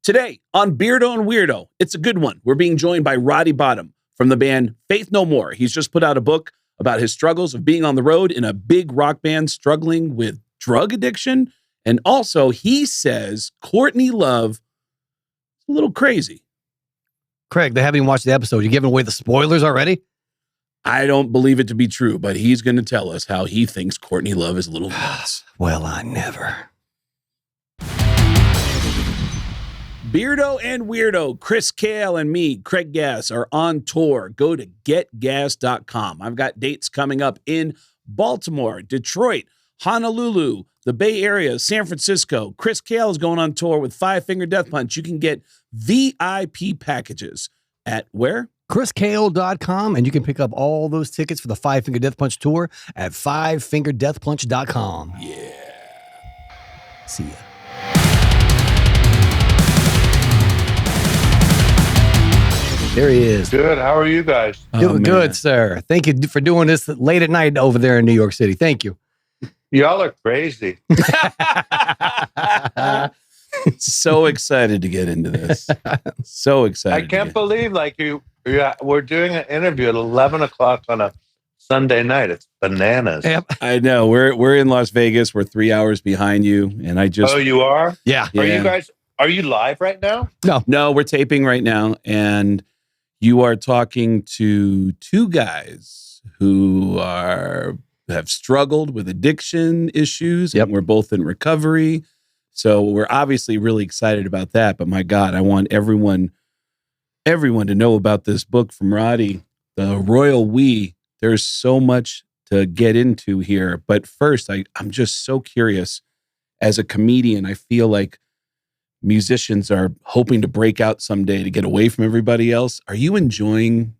Today on Beardo and Weirdo, it's a good one. We're being joined by Roddy Bottum from the band Faith No More. He's just put out a book about his struggles of being on the road in a big rock band struggling with drug addiction. And also, he says Courtney Love is a little crazy. Craig, they haven't even watched the episode. You're giving away the spoilers already? I don't believe it to be true, but he's going to tell us how he thinks Courtney Love is a little nuts. Well, I never. Beardo and Weirdo, Chris Kale and me, Craig Gass, are on tour. Go to getgas.com. I've got dates coming up in Baltimore, Detroit, Honolulu, the Bay Area, San Francisco. Chris Kale is going on tour with Five Finger Death Punch. You can get VIP packages at where? ChrisKale.com, and you can pick up all those tickets for the Five Finger Death Punch tour at fivefingerdeathpunch.com. Yeah. See ya. There he is. Good. How are you guys? Doing good, sir. Thank you for doing this late at night over there in New York City. Thank you. Y'all are crazy. So excited to get into this. So excited. I can't believe we're doing an interview at 11 o'clock on a Sunday night. It's bananas. Yep. I know. We're in Las Vegas. We're 3 hours behind you. And I just... Oh, you are? Yeah. Are you live right now? No, we're taping right now. And you are talking to two guys who have struggled with addiction issues. Yep. And we're both in recovery. So we're obviously really excited about that. But my God, I want everyone to know about this book from Roddy, The Royal We. There's so much to get into here. But first, I'm just so curious. As a comedian, I feel like musicians are hoping to break out someday to get away from everybody else. Are you enjoying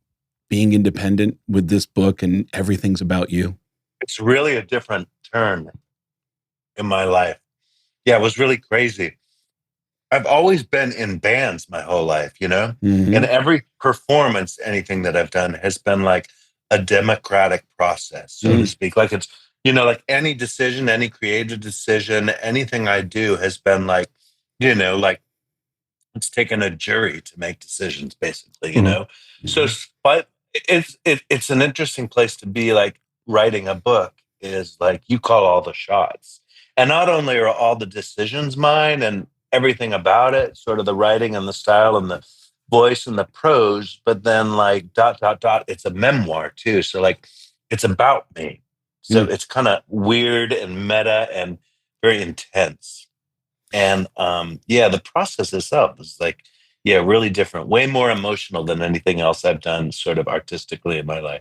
being independent with this book and everything's about you? It's really a different turn in my life. Yeah, it was really crazy. I've always been in bands my whole life, you know? Mm-hmm. And every performance, anything that I've done has been like a democratic process, so to speak. Like it's, like any decision, any creative decision, anything I do has been like, like it's taken a jury to make decisions, basically, So, but it's an interesting place to be. Like writing a book is like you call all the shots, and not only are all the decisions mine and everything about it, sort of the writing and the style and the voice and the prose, but then like ... it's a memoir too. So like it's about me. So it's kind of weird and meta and very intense. And the process itself is like, really different, way more emotional than anything else I've done sort of artistically in my life.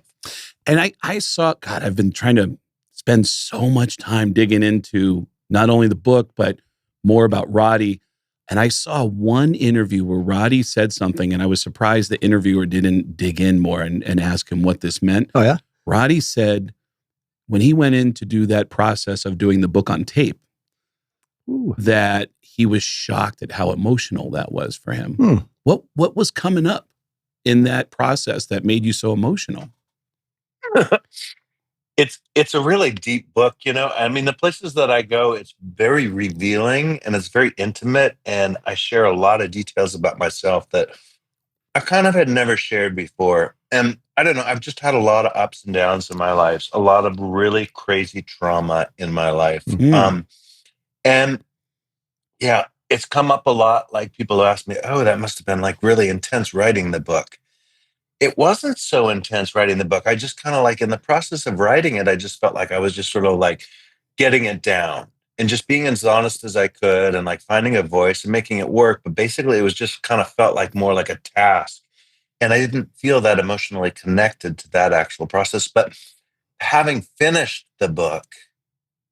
And I saw, God, I've been trying to spend so much time digging into not only the book, but more about Roddy. And I saw one interview where Roddy said something, and I was surprised the interviewer didn't dig in more and ask him what this meant. Oh, yeah? Roddy said when he went in to do that process of doing the book on tape, that he was shocked at how emotional that was for him. What was coming up in that process that made you so emotional? It's a really deep book, I mean, the places that I go, it's very revealing and it's very intimate. And I share a lot of details about myself that I kind of had never shared before. And I don't know, I've just had a lot of ups and downs in my life, a lot of really crazy trauma in my life. And yeah, it's come up a lot. Like people ask me, oh, that must have been like really intense writing the book. It wasn't so intense writing the book. I just kind of like in the process of writing it, I just felt like I was just sort of like getting it down and just being as honest as I could and like finding a voice and making it work. But basically it was just kind of felt like more like a task. And I didn't feel that emotionally connected to that actual process. But having finished the book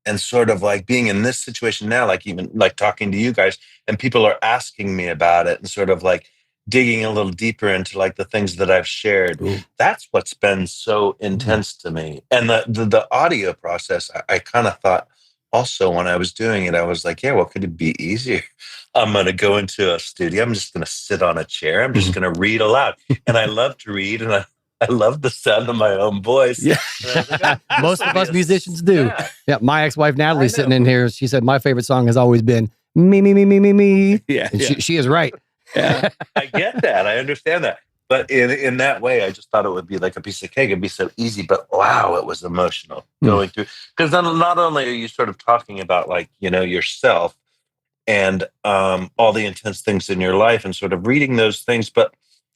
and sort of like being in this situation now, like even like talking to you guys and people are asking me about it and sort of like digging a little deeper into like the things that I've shared. That's what's been so intense to me. And the audio process, I kind of thought also when I was doing it, I was like, yeah, well, could it be easier? I'm going to go into a studio. I'm just going to sit on a chair. I'm just going to read aloud. And I love to read and I love the sound of my own voice. Yeah. Most of us musicians do. Yeah. My ex-wife Natalie sitting in here, she said, my favorite song has always been me. Yeah, And yeah. she is right. Yeah. I get that. I understand that. But in that way, I just thought it would be like a piece of cake. It'd be so easy, but wow, it was emotional going through. Because then not only are you sort of talking about like, yourself and all the intense things in your life and sort of reading those things, but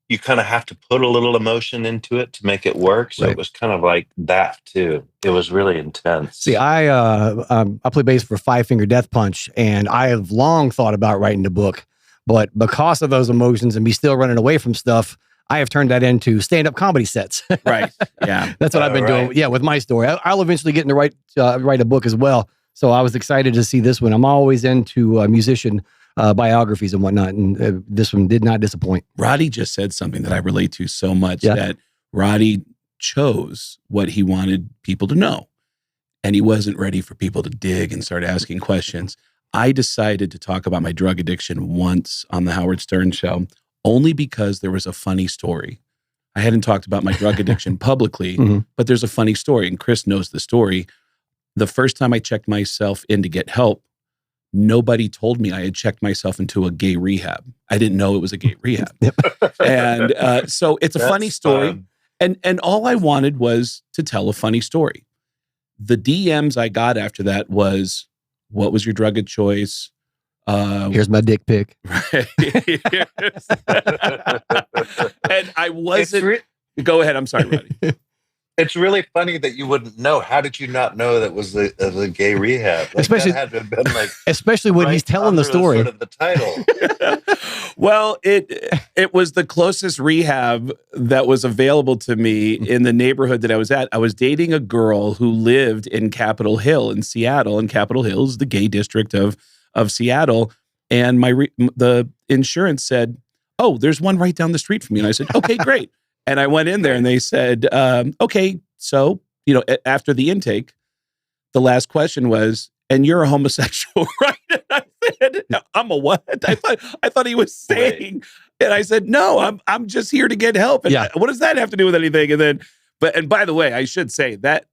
you kind of have to put a little emotion into it to make it work. So Right. it was kind of like that too. It was really intense. See, I play bass for Five Finger Death Punch, and I have long thought about writing the book, but because of those emotions and me still running away from stuff, I have turned that into stand-up comedy sets. Right. Yeah. That's what I've been doing. Yeah, with my story. I'll eventually get to write a book as well. So I was excited to see this one. I'm always into musician biographies and whatnot, and this one did not disappoint. Roddy just said something that I relate to so much, that Roddy chose what he wanted people to know, and he wasn't ready for people to dig and start asking questions. I decided to talk about my drug addiction once on the Howard Stern show, only because there was a funny story. I hadn't talked about my drug addiction publicly, but there's a funny story, and Chris knows the story. The first time I checked myself in to get help, nobody told me I had checked myself into a gay rehab. I didn't know it was a gay rehab. And so it's a funny story. And all I wanted was to tell a funny story. The DMs I got after that was, what was your drug of choice? Here's my dick pic. And I wasn't... Go ahead. I'm sorry, Roddy. It's really funny that you wouldn't know. How did you not know that was the gay rehab? Like, Especially, that had to have been like, especially when he's telling the story. Sort of the title. Well, it was the closest rehab that was available to me in the neighborhood that I was at. I was dating a girl who lived in Capitol Hill in Seattle, and Capitol Hill is the gay district of Seattle. And the insurance said, "Oh, there's one right down the street from you." And I said, "Okay, great." And I went in there and they said, "Okay, so, after the intake, the last question was, and you're a homosexual, right?" And I said, "No, I'm a what?" I thought he was saying, and I said, "No, I'm just here to get help." And what does that have to do with anything? And then, and by the way, I should say that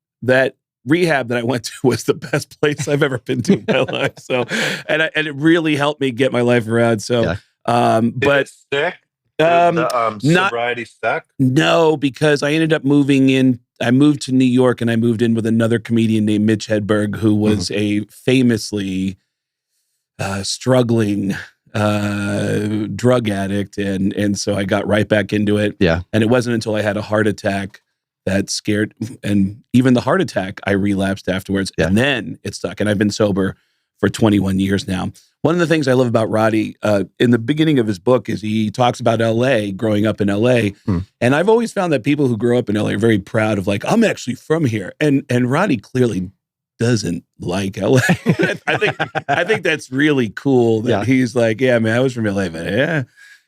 rehab that I went to was the best place I've ever been to in my life. So, and it really helped me get my life around. So, Did it stick? Sobriety stuck? No, because I ended up moving in. I moved to New York, and I moved in with another comedian named Mitch Hedberg, who was a famously struggling drug addict, and so I got right back into it. Yeah, and it wasn't until I had a heart attack that scared, and even the heart attack, I relapsed afterwards, and then it stuck. And I've been sober for 21 years now. One of the things I love about Roddy, in the beginning of his book, is he talks about L.A., growing up in L.A., and I've always found that people who grow up in L.A. are very proud of, like, I'm actually from here, and Roddy clearly doesn't like L.A. I think that's really cool that he's like, yeah, man, I was from L.A., but yeah,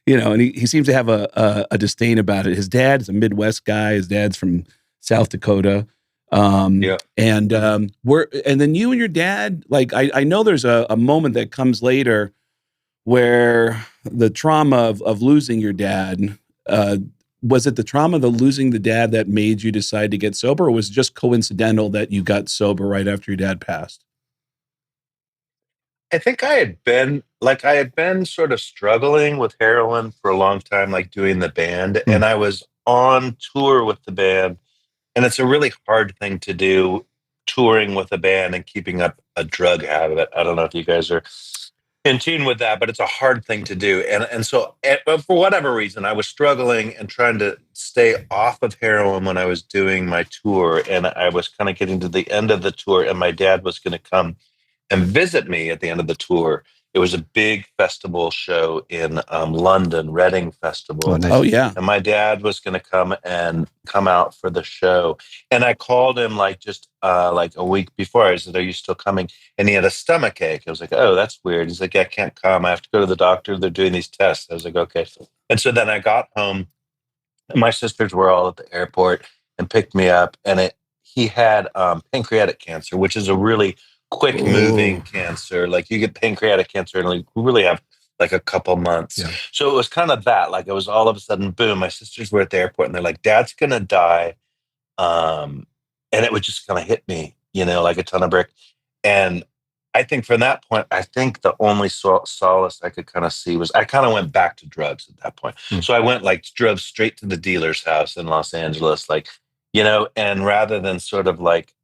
and he seems to have a disdain about it. His dad is a Midwest guy. His dad's from South Dakota. And then you and your dad, like, I know there's a moment that comes later where the trauma of losing your dad, was it the trauma of losing the dad that made you decide to get sober, or was it just coincidental that you got sober right after your dad passed? I think I had been sort of struggling with heroin for a long time, like doing the band, and I was on tour with the band. And it's a really hard thing to do, touring with a band and keeping up a drug habit. I don't know if you guys are in tune with that, but it's a hard thing to do. And so for whatever reason, I was struggling and trying to stay off of heroin when I was doing my tour. And I was kind of getting to the end of the tour, and my dad was going to come and visit me at the end of the tour. It was a big festival show in London, Reading Festival. Oh, nice. Oh, yeah. And my dad was going to come out for the show. And I called him like a week before. I said, "Are you still coming?" And he had a stomach ache. I was like, "Oh, that's weird." He's like, "Yeah, I can't come. I have to go to the doctor. They're doing these tests." I was like, "Okay." And so then I got home. My sisters were all at the airport and picked me up. And he had pancreatic cancer, which is a really quick moving cancer. Like, you get pancreatic cancer and like we really have like a couple months. Yeah. So it was kind of that, like, it was all of a sudden, boom, my sisters were at the airport and they're like, "Dad's gonna die." And it would just kind of hit me, like a ton of brick. And I think from that point, I think the only solace I could kind of see was I kind of went back to drugs at that point. So I went like drove straight to the dealer's house in Los Angeles, like, and rather than sort of like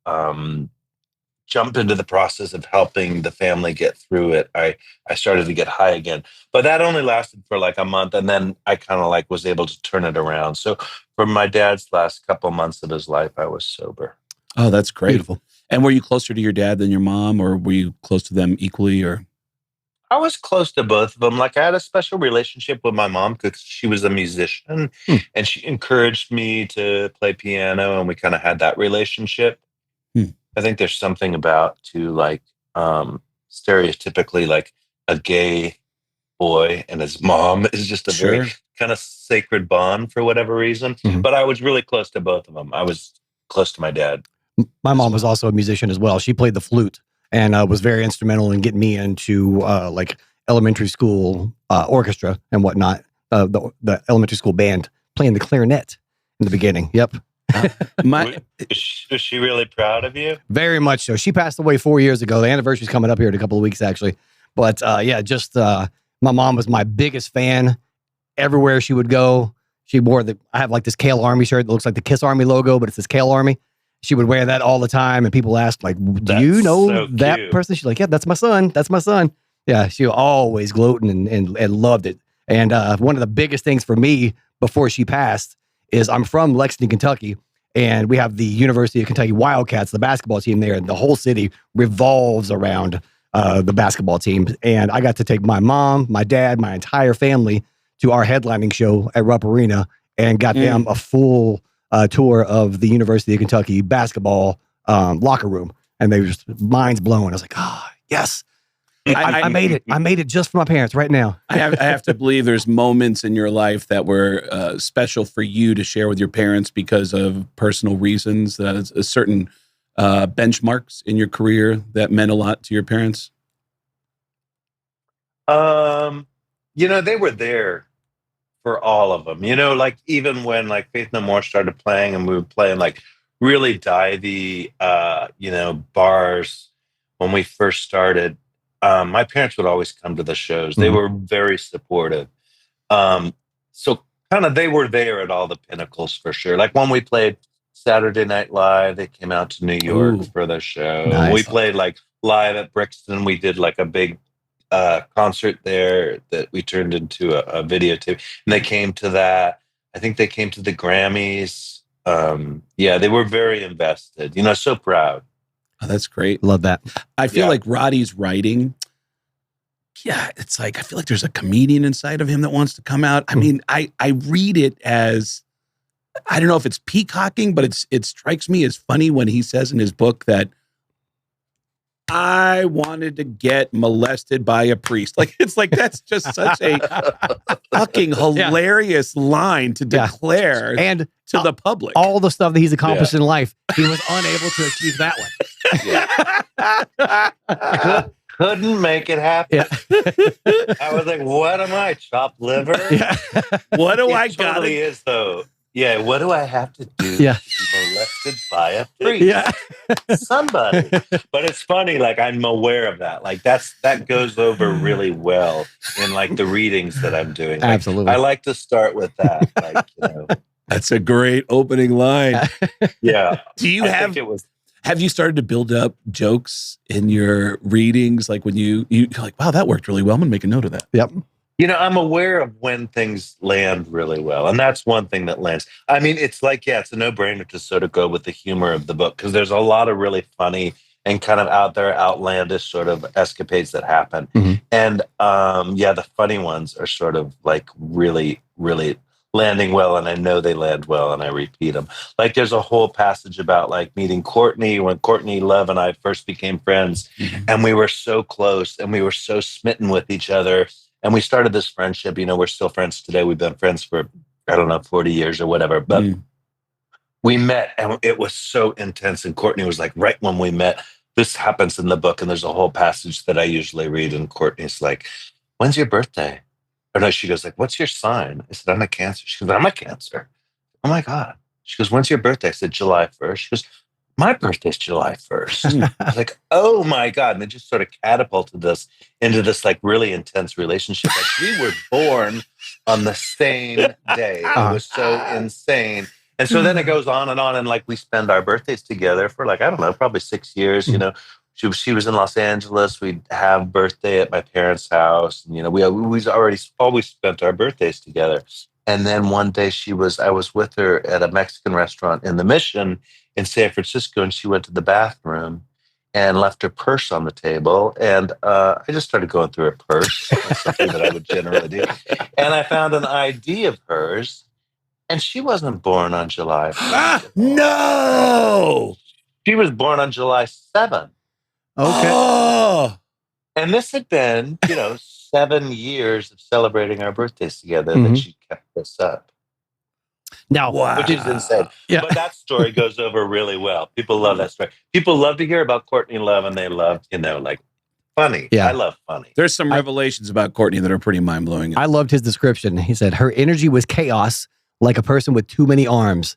jump into the process of helping the family get through it, I started to get high again. But that only lasted for like a month, and then I kind of like was able to turn it around. So for my dad's last couple months of his life, I was sober. Oh, that's great. Beautiful. And were you closer to your dad than your mom, or were you close to them equally? Or I was close to both of them. Like I had a special relationship with my mom because she was a musician and she encouraged me to play piano, and we kind of had that relationship. I think there's something about to like stereotypically like a gay boy and his mom is just a very kind of sacred bond for whatever reason. But I was really close to both of them. I was close to my dad. My mom was also a musician as well. She played the flute and was very instrumental in getting me into like elementary school orchestra and whatnot. The elementary school band, playing the clarinet in the beginning. Yep. Is she really proud of you? Very much so. She passed away 4 years ago. The anniversary's coming up here in a couple of weeks, actually. But my mom was my biggest fan. Everywhere she would go, she wore I have like this Kale Army shirt that looks like the Kiss Army logo, but it's this Kale Army. She would wear that all the time, and people ask, like, do you know that person? She's like, yeah, that's my son. That's my son. Yeah, she was always gloating and loved it. And one of the biggest things for me before she passed is I'm from Lexington, Kentucky, and we have the University of Kentucky Wildcats, the basketball team there, and the whole city revolves around the basketball team. And I got to take my mom, my dad, my entire family to our headlining show at Rupp Arena and got them a full tour of the University of Kentucky basketball locker room. And they were just minds blown. I was like, yes. I made it. I made it just for my parents right now. I have to believe there's moments in your life that were special for you to share with your parents because of personal reasons, a certain benchmarks in your career that meant a lot to your parents. They were there for all of them, like even when like Faith No More started playing and we were playing like really divey, bars when we first started. My parents would always come to the shows. They were very supportive. So kind of they were there at all the pinnacles for sure. Like when we played Saturday Night Live, they came out to New York for the show. Nice. We played like live at Brixton. We did like a big concert there that we turned into a videotape. And they came to that. I think they came to the Grammys. They were very invested, so proud. Oh, that's great. Love that. I feel like Roddy's writing. Yeah, it's like I feel like there's a comedian inside of him that wants to come out. I mean, I read it as, I don't know if it's peacocking, but it strikes me as funny when he says in his book that I wanted to get molested by a priest. Like it's like that's just such a fucking hilarious line to declare and to the public. All the stuff that he's accomplished in life, he was unable to achieve that one. Couldn't make it happen. Yeah. I was like, what am I, chopped liver? Yeah. What do I got? It totally is, though. Yeah, what do I have to do to be molested by a priest? Yeah. Somebody. But it's funny, like I'm aware of that. Like that goes over really well in like the readings that I'm doing. Like, absolutely. I like to start with that. Like, That's a great opening line. Yeah. Do you have you started to build up jokes in your readings? Like when you're like, wow, that worked really well. I'm gonna make a note of that. Yep. I'm aware of when things land really well. And that's one thing that lands. I mean, it's like, it's a no-brainer to sort of go with the humor of the book because there's a lot of really funny and kind of out there, outlandish sort of escapades that happen. And the funny ones are sort of like really, really landing well. And I know they land well and I repeat them. Like there's a whole passage about like meeting Courtney when Courtney Love and I first became friends. And we were so close and we were so smitten with each other. And we started this friendship, we're still friends today. We've been friends for, 40 years or whatever. But we met and it was so intense. And Courtney was like, right when we met, this happens in the book. And there's a whole passage that I usually read. And Courtney's like, when's your birthday? Or no, she goes like, what's your sign? I said, I'm a Cancer. She goes, I'm a Cancer. Oh my God. She goes, when's your birthday? I said, July 1st. She goes, my birthday's July 1st. I was like, oh my God. And it just sort of catapulted us into this like really intense relationship. Like we were born on the same day. It was so insane. And so then it goes on. And like we spend our birthdays together for like, I don't know, probably 6 years, you know. She was in Los Angeles. We'd have birthday at my parents' house. And, you know, we always spent our birthdays together. And then one day I was with her at a Mexican restaurant in the Mission in San Francisco, and she went to the bathroom and left her purse on the table. And I just started going through her purse, something that I would generally do. And I found an ID of hers, and she wasn't born on July 1st. No! She was born on July 7th. Okay. Oh! And this had been, you know, 7 years of celebrating our birthdays together that she kept this up. Now, Which is insane. Yeah. But that story goes over really well. People love that story. People love to hear about Courtney Love, and they love, you know, like funny. Yeah. I love funny. There's some revelations about Courtney that are pretty mind-blowing. I loved his description. He said her energy was chaos, like a person with too many arms.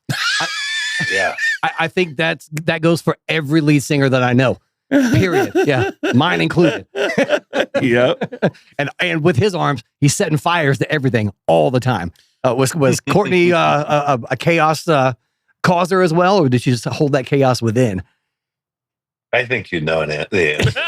Yeah. I think that goes for every lead singer that I know. Period. Yeah, mine included. Yep. And with his arms, he's setting fires to everything all the time. Was Courtney a chaos causer as well, or did she just hold that chaos within? I think you know the answer.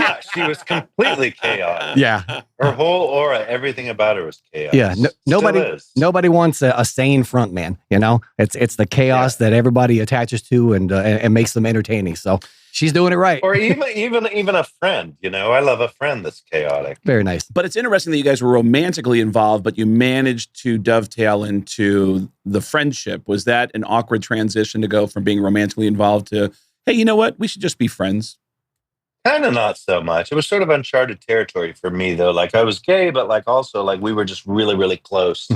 Yeah, she was completely chaotic. Yeah, Her whole aura, everything about her was chaos. yeah. Nobody wants a sane front man. You know, it's the chaos that everybody attaches to and makes them entertaining. So she's doing it right. Or even a friend. You know, I love a friend that's chaotic. Very nice. But it's interesting that you guys were romantically involved, but you managed to dovetail into the friendship. Was that an awkward transition to go from being romantically involved to, hey, you know what? We should just be friends? Kind of not so much. It was sort of uncharted territory for me, though. Like I was gay, but like also like we were just really, really close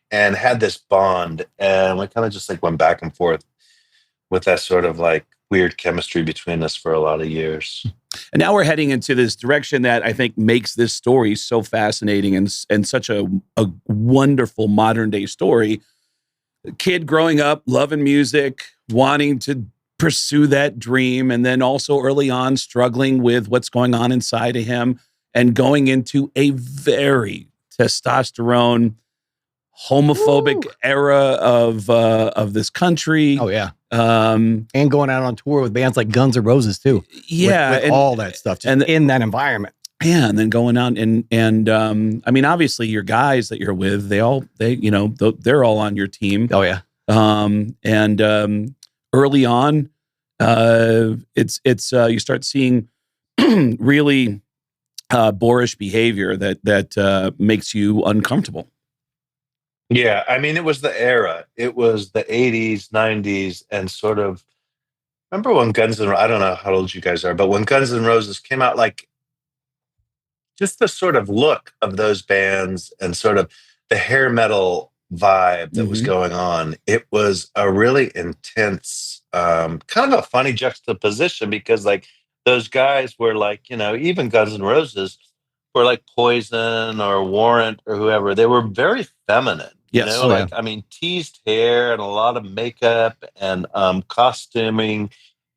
and had this bond. And we kind of just like went back and forth with that sort of like weird chemistry between us for a lot of years. And now we're heading into this direction that I think makes this story so fascinating and such a wonderful modern day story. Kid growing up, loving music, wanting to pursue that dream, and then also early on struggling with what's going on inside of him and going into a very testosterone homophobic era of this country. Oh yeah. And going out on tour with bands like Guns N' Roses too. Yeah. With all that stuff just in that environment. Yeah. And then going out and I mean, obviously your guys that you're with, they're all on your team. Oh yeah. Early on, it's you start seeing really boorish behavior that makes you uncomfortable. Yeah, I mean, it was the era. It was the 80s, 90s, and sort of, remember when I don't know how old you guys are, but when Guns N' Roses came out, like, just the sort of look of those bands and sort of the hair metal vibe that was going on, it was a really intense, kind of a funny juxtaposition because, like, those guys were like, you know, even Guns N' Roses were like Poison or Warrant or whoever. They were very feminine. Yes. You know, like, I mean, teased hair and a lot of makeup and costuming,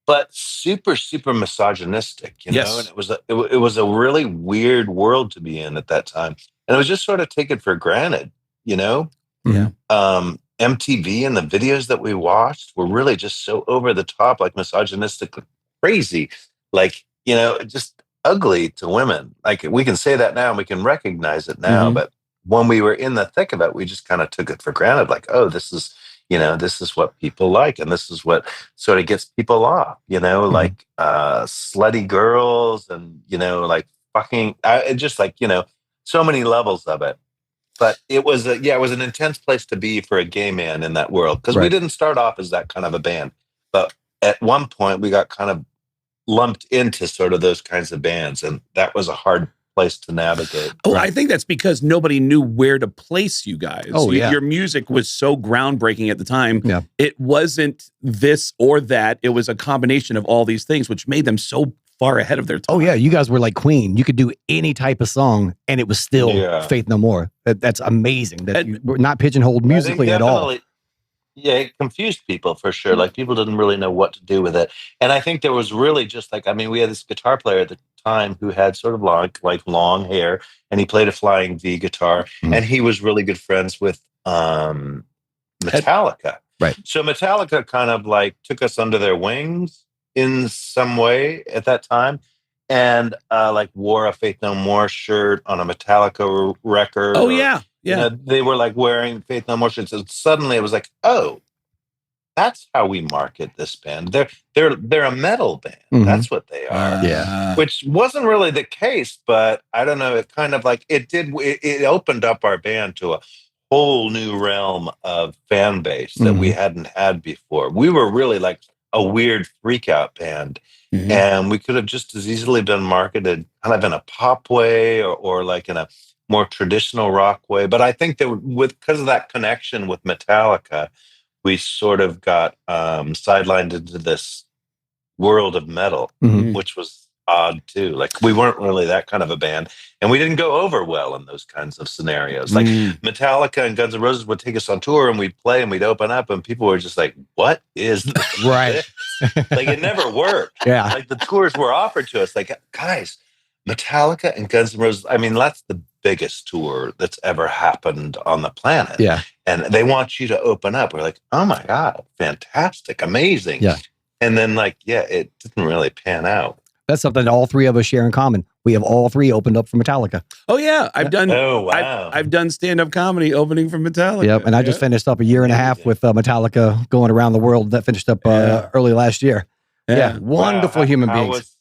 but super, super misogynistic, you know, and it was a really weird world to be in at that time. And it was just sort of taken for granted, you know? Yeah. MTV and the videos that we watched were really just so over the top, like misogynistic, crazy, like, you know, just ugly to women. Like we can say that now and we can recognize it now, but when we were in the thick of it, we just kind of took it for granted. Like, oh, this is what people like. And this is what sort of gets people off, you know, like slutty girls and, you know, like fucking, just like, you know, so many levels of it. But it was an intense place to be for a gay man in that world. Because we didn't start off as that kind of a band. But at one point we got kind of lumped into sort of those kinds of bands. And that was a hard place to navigate. Oh, I think that's because nobody knew where to place you guys. Oh, yeah. Your music was so groundbreaking at the time. Yeah. It wasn't this or that. It was a combination of all these things, which made them so far ahead of their time. Oh yeah, you guys were like Queen. You could do any type of song, and it was still Faith No More. That's amazing. That you were not pigeonholed musically at all. Yeah, it confused people for sure. Like people didn't really know what to do with it. And I think there was really just like, I mean, we had this guitar player at the time who had sort of long hair, and he played a flying V guitar, and he was really good friends with Metallica. Right. So Metallica kind of like took us under their wings in some way at that time, and like wore a Faith No More shirt on a Metallica record. Oh, or, yeah. You know, they were like wearing Faith No More shirts. And suddenly it was like, oh, that's how we market this band. They're a metal band. That's what they are. Yeah. Which wasn't really the case, but I don't know. It kind of like it opened up our band to a whole new realm of fan base that we hadn't had before. We were really like a weird freak out band. And we could have just as easily been marketed kind of in a pop way or like in a more traditional rock way. But I think that because of that connection with Metallica, we sort of got sidelined into this world of metal, which was odd too. Like we weren't really that kind of a band, and we didn't go over well in those kinds of scenarios. Like Metallica and Guns N' Roses would take us on tour, and we'd play, and we'd open up, and people were just like, "What is this?" Right. Like it never worked. Yeah. Like the tours were offered to us, like, guys, Metallica and Guns N' Roses. I mean, that's the biggest tour that's ever happened on the planet. Yeah. And they want you to open up. We're like, oh my God, fantastic, amazing. Yeah. And then like, yeah, it didn't really pan out. That's something all three of us share in common. We have all three opened up for Metallica. Oh yeah, I've done. Oh wow, I've done stand-up comedy opening for Metallica. Yep, and I just finished up a year and a half with Metallica going around the world. That finished up early last year. Yeah, wonderful human beings.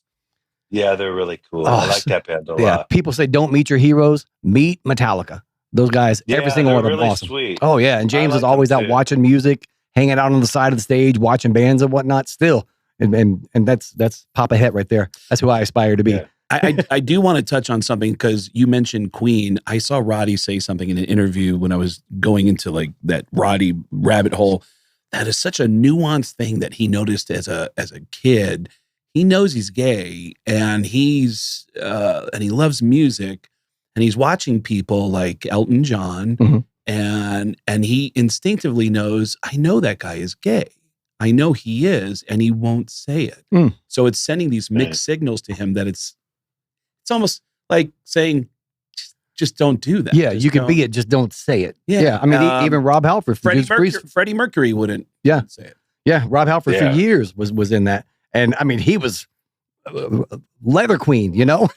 Yeah, they're really cool. I like that band a lot. People say don't meet your heroes, meet Metallica. Those guys, every single one of them, really awesome. Sweet. Oh yeah, and James is always out watching music, hanging out on the side of the stage, watching bands and whatnot. Still, and that's Papa Het right there. That's who I aspire to be. Yeah. I do want to touch on something because you mentioned Queen. I saw Roddy say something in an interview when I was going into like that Roddy rabbit hole. That is such a nuanced thing that he noticed as a kid. He knows he's gay, and he's and he loves music, and he's watching people like Elton John, and he instinctively knows, I know that guy is gay. I know he is, and he won't say it. So it's sending these mixed signals to him that it's almost like saying, just don't do that. Yeah, just you can be it, just don't say it. Yeah. I mean, even Rob Halford, Freddie Mercury wouldn't say it. Yeah, Rob Halford for years was in that. And I mean, he was Leather Queen, you know,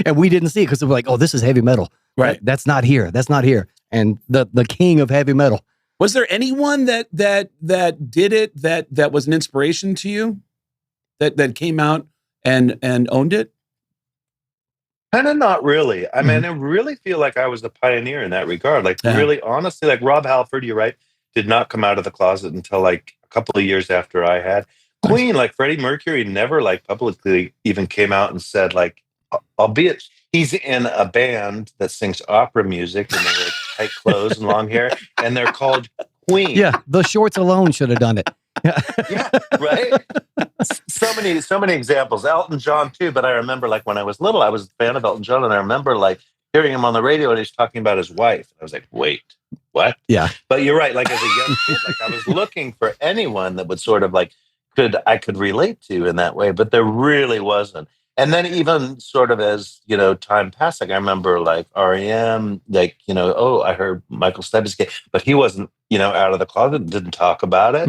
and we didn't see it because we're like, oh, this is heavy metal. Right. That's not here. That's not here. And the king of heavy metal. Was there anyone that did it that was an inspiration to you that came out and owned it? Kind of not really. I mean, I really feel like I was the pioneer in that regard. Like really, honestly, like Rob Halford, you're right, did not come out of the closet until like a couple of years after I had. Queen, like Freddie Mercury, never like publicly even came out and said like, albeit he's in a band that sings opera music and they wear tight clothes and long hair, and they're called Queen. Yeah, the shorts alone should have done it. Yeah, right. So many examples. Elton John too, but I remember like when I was little, I was a fan of Elton John, and I remember like hearing him on the radio and he's talking about his wife. I was like, wait, what? Yeah. But you're right. Like as a young kid, like I was looking for anyone that would sort of like I could relate to in that way, but there really wasn't. And then even sort of as, you know, time passed, like I remember like R.E.M., like, you know, oh, I heard Michael Stipe is gay, but he wasn't, you know, out of the closet, didn't talk about it.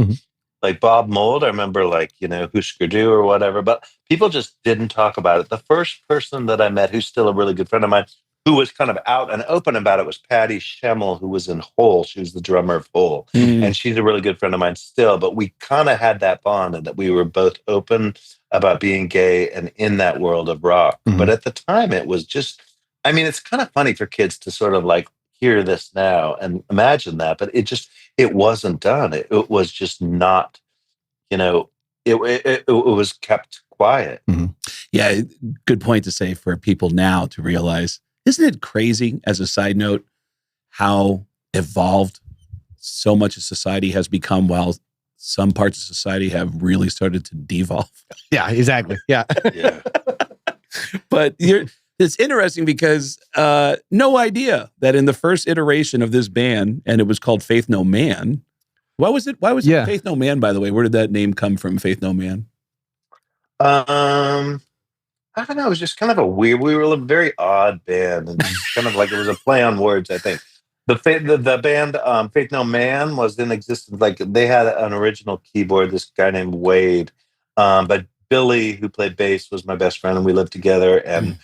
Like Bob Mould, I remember like, you know, Husker Du or whatever, but people just didn't talk about it. The first person that I met, who's still a really good friend of mine, who was kind of out and open about it was Patty Schemmel, who was in Hole. She was the drummer of Hole. And she's a really good friend of mine still, but we kind of had that bond and that we were both open about being gay and in that world of rock. But at the time it was just, I mean, it's kind of funny for kids to sort of like hear this now and imagine that, but it wasn't done. It was just not, you know, it was kept quiet. Yeah, good point to say for people now to realize. Isn't it crazy, as a side note, how evolved so much of society has become while some parts of society have really started to devolve? Yeah, exactly. Yeah. Yeah. But it's interesting because no idea that in the first iteration of this band, and it was called Faith No Man, Why was it Faith No Man, by the way? Where did that name come from, Faith No Man? I don't know. It was just kind of we were a very odd band, and just kind of like it was a play on words, I think. The band Faith No Man was in existence. Like they had an original keyboard, this guy named Wade. But Billy, who played bass, was my best friend, and we lived together and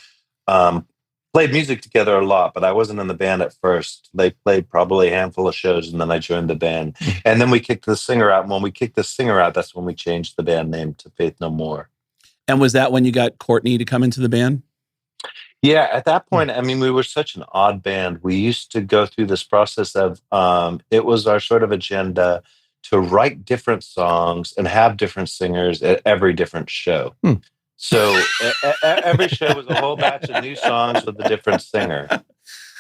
played music together a lot. But I wasn't in the band at first. They played probably a handful of shows, and then I joined the band. And then we kicked the singer out. And when we kicked the singer out, that's when we changed the band name to Faith No More. And was that when you got Courtney to come into the band? Yeah, at that point, I mean, we were such an odd band. We used to go through this process of, it was our sort of agenda to write different songs and have different singers at every different show. So every show was a whole batch of new songs with a different singer.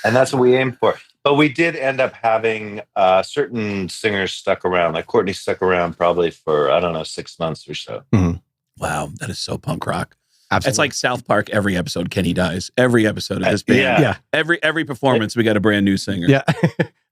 And that's what we aimed for. But we did end up having certain singers stuck around. Like Courtney stuck around probably for, I don't know, 6 months or so. Wow, that is so punk rock. Absolutely. It's like South Park. Every episode, Kenny dies. Every episode of this band. Yeah. Every performance, we got a brand new singer. Yeah.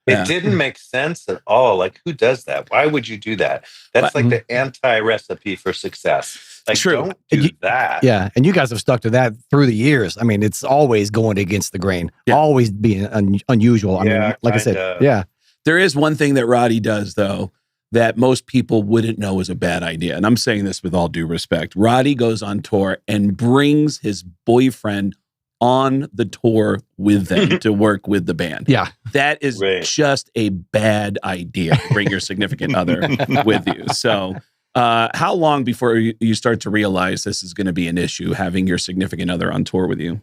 It didn't make sense at all. Like, who does that? Why would you do that? That's like the anti-recipe for success. Like, don't do that. Yeah, and you guys have stuck to that through the years. I mean, it's always going against the grain. Always being unusual. I mean, like I said, There is one thing that Roddy does, though, that most people wouldn't know is a bad idea. And I'm saying this with all due respect. Roddy goes on tour and brings his boyfriend on the tour with them to work with the band. Yeah. That is just a bad idea. Bring your significant other with you. So how long before you start to realize this is going to be an issue, having your significant other on tour with you?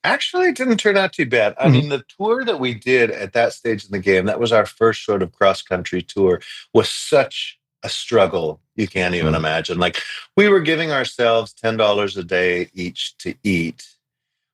Actually, it didn't turn out too bad. I mean, the tour that we did at that stage in the game, that was our first sort of cross-country tour, was such a struggle you can't even imagine. Like, we were giving ourselves $10 a day each to eat,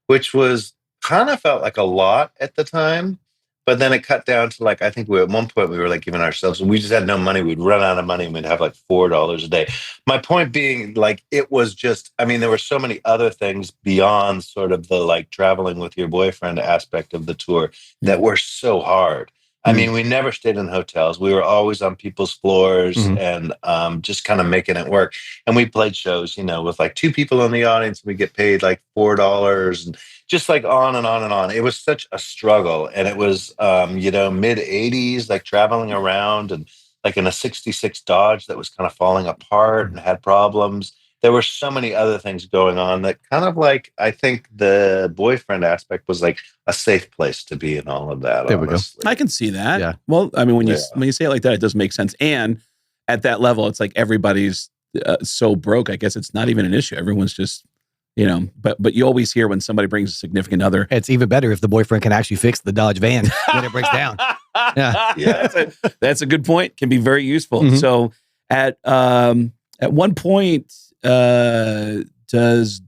which was kind of felt like a lot at the time. But then it cut down to like, I think at one point we were like giving ourselves, and we just had no money. We'd run out of money and we'd have like $4 a day. My point being, like, it was just, I mean, there were so many other things beyond sort of the like traveling with your boyfriend aspect of the tour that were so hard. I mean, we never stayed in hotels. We were always on people's floors and just kind of making it work. And we played shows, you know, with like 2 people in the audience. We get paid like $4 and just like on and on and on. It was such a struggle. And it was, you know, mid 80s, like traveling around and like in a 66 Dodge that was kind of falling apart and had problems. There were so many other things going on that kind of like, I think the boyfriend aspect was like a safe place to be in all of that. There we go. I can see that. Yeah. Well, I mean, when you say it like that, it does make sense. And at that level, it's like everybody's so broke. I guess it's not even an issue. Everyone's just, you know, but you always hear when somebody brings a significant other. It's even better if the boyfriend can actually fix the Dodge van when it breaks down. That's a good point. Can be very useful. So at one point, does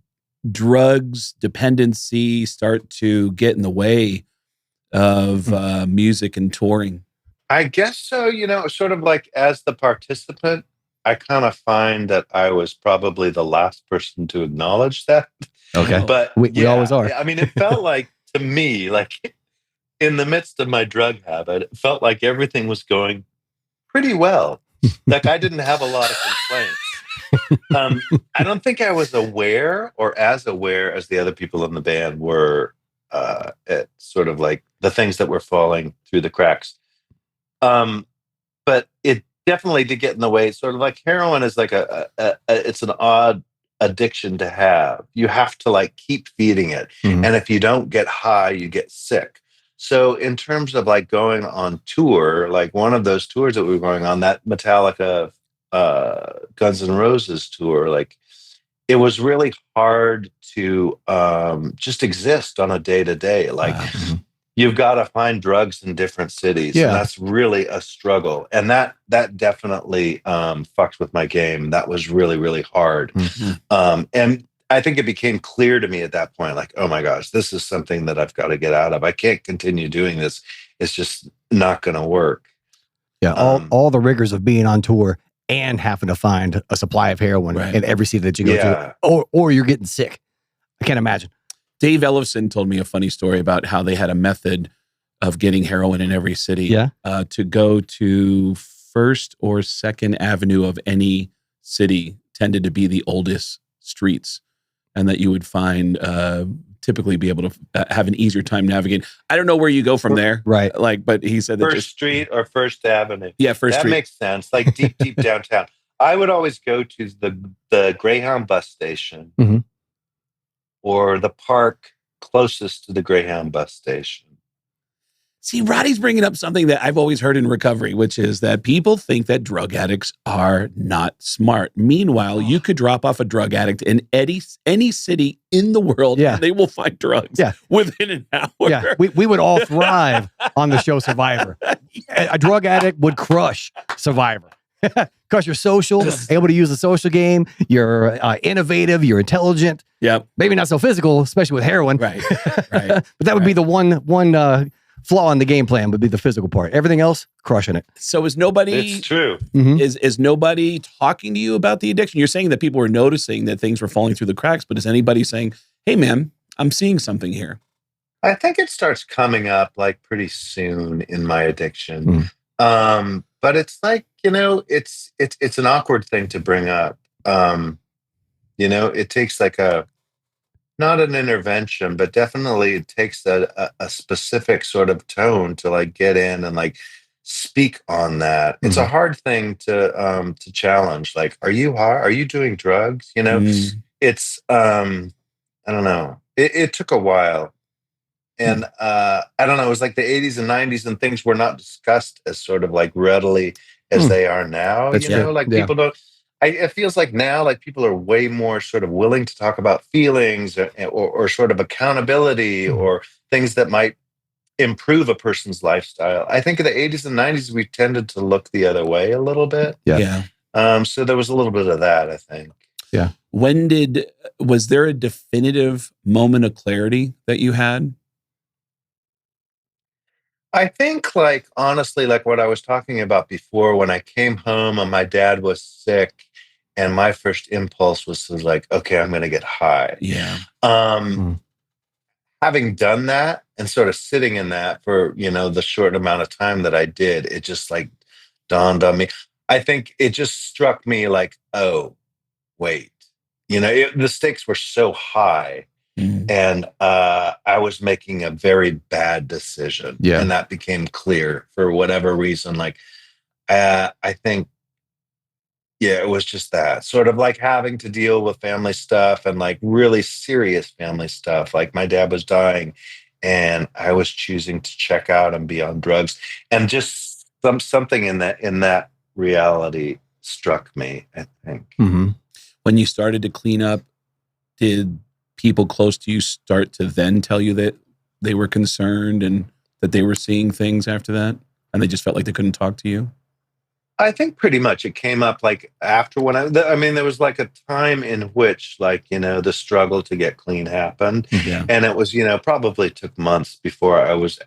drugs dependency start to get in the way of music and touring? I guess so. You know, sort of like as the participant, I kind of find that I was probably the last person to acknowledge that. Okay. But we always are. I mean, it felt like to me, like in the midst of my drug habit, it felt like everything was going pretty well. Like I didn't have a lot of complaints. I don't think I was aware or as aware as the other people in the band were at sort of like the things that were falling through the cracks. But it definitely did get in the way. Sort of like heroin is like it's an odd addiction to have. You have to like keep feeding it. And if you don't get high, you get sick. So in terms of like going on tour, like one of those tours that we were going on, that Metallica Guns N' Roses tour, like it was really hard to just exist on a day-to-day. Like you've got to find drugs in different cities. And that's really a struggle. And that definitely fucked with my game. That was really, really hard. And I think it became clear to me at that point, like, oh my gosh, this is something that I've got to get out of. I can't continue doing this. It's just not going to work. Yeah. All the rigors of being on tour and having to find a supply of heroin in every city that you go to, or you're getting sick. I can't imagine. Dave Ellefson told me a funny story about how they had a method of getting heroin in every city. To go to First or Second Avenue of any city tended to be the oldest streets, and that you would find typically be able to have an easier time navigating. I don't know where you go from there, Right? Like, but he said that First Street or First Avenue. Yeah, First That Street. makes sense. Like deep downtown. I would always go to the Greyhound bus station Mhm. or the park closest to the Greyhound bus station. See, Roddy's bringing up something that I've always heard in recovery, which is that people think that drug addicts are not smart. Meanwhile, you could drop off a drug addict in any city in the world, and they will find drugs within an hour. Yeah, we would all thrive on the show Survivor. A drug addict would crush Survivor. Because you're social, able to use the social game, you're innovative, you're intelligent. Yeah, maybe not so physical, especially with heroin. Right. But that would be the one flaw in the game plan, would be the physical part. Everything else, crushing it. So is nobody? It's true. Is nobody talking to you about the addiction? You're saying that people were noticing that things were falling through the cracks, but is anybody saying, "Hey, man, I'm seeing something here"? I think it starts coming up like pretty soon in my addiction. But it's like, it's an awkward thing to bring up. It takes like not an intervention, but definitely it takes a specific sort of tone to like get in and like speak on that. It's a hard thing to challenge. Like, are you high? Are you doing drugs? It's I don't know. It took a while. And I don't know, it was like the 80s and 90s, and things were not discussed as sort of like readily as they are now. People don't. It feels like now, like people are way more sort of willing to talk about feelings or sort of accountability or things that might improve a person's lifestyle. I think in the 80s and 90s, we tended to look the other way a little bit. Yeah. So there was a little bit of that, I think. Yeah. Was there a definitive moment of clarity that you had? I think, like, honestly, like what I was talking about before, when I came home and my dad was sick, and my first impulse was to like, okay, I'm going to get high. Yeah. Having done that and sort of sitting in that for, the short amount of time that I did, it just like dawned on me. I think it just struck me like, oh, wait, the stakes were so high. And I was making a very bad decision. Yeah. And that became clear for whatever reason. Like, I think, it was just that sort of like having to deal with family stuff and like really serious family stuff. Like my dad was dying and I was choosing to check out and be on drugs. And just something in that reality struck me, I think. When you started to clean up, did people close to you start to then tell you that they were concerned and that they were seeing things after that, and they just felt like they couldn't talk to you? I think pretty much it came up like after when there was like a time in which like, the struggle to get clean happened. Yeah. And it was, probably took months before I was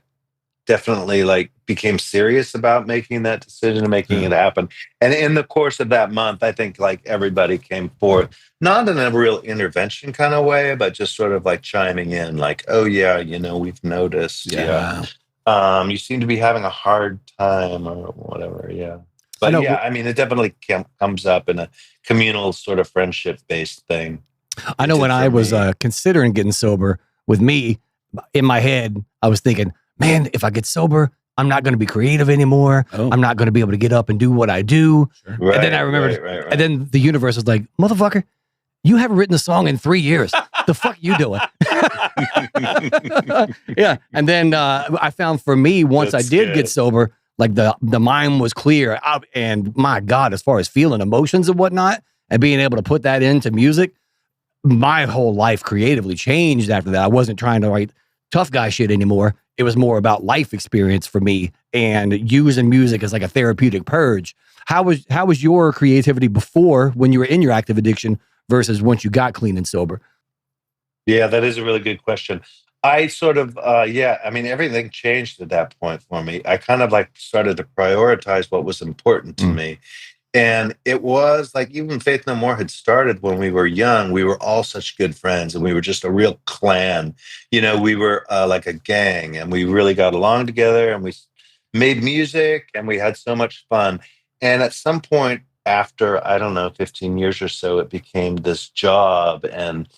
definitely like became serious about making that decision and making it happen. And in the course of that month, I think like everybody came forth, not in a real intervention kind of way, but just sort of like chiming in like, oh yeah, we've noticed. Yeah. You seem to be having a hard time or whatever. Yeah. But it definitely comes up in a communal sort of friendship-based thing. I know when I was considering getting sober, with me, in my head, I was thinking, man, if I get sober, I'm not going to be creative anymore. I'm not going to be able to get up and do what I do. Sure. Right, and then I remembered, right. and then the universe was like, motherfucker, you haven't written a song in 3 years. The fuck you doing? Yeah. And then I found for me, once That's I did good. get sober, like the mind was clear. And my God, as far as feeling emotions and whatnot, and being able to put that into music, my whole life creatively changed after that. I wasn't trying to write tough guy shit anymore. It was more about life experience for me and using music as like a therapeutic purge. How was your creativity before, when you were in your active addiction, versus once you got clean and sober? Yeah, that is a really good question. I sort of, everything changed at that point for me. I kind of like started to prioritize what was important to me. And it was like, even Faith No More had started when we were young. We were all such good friends and we were just a real clan. We were like a gang and we really got along together and we made music and we had so much fun. And at some point after, I don't know, 15 years or so, it became this job, and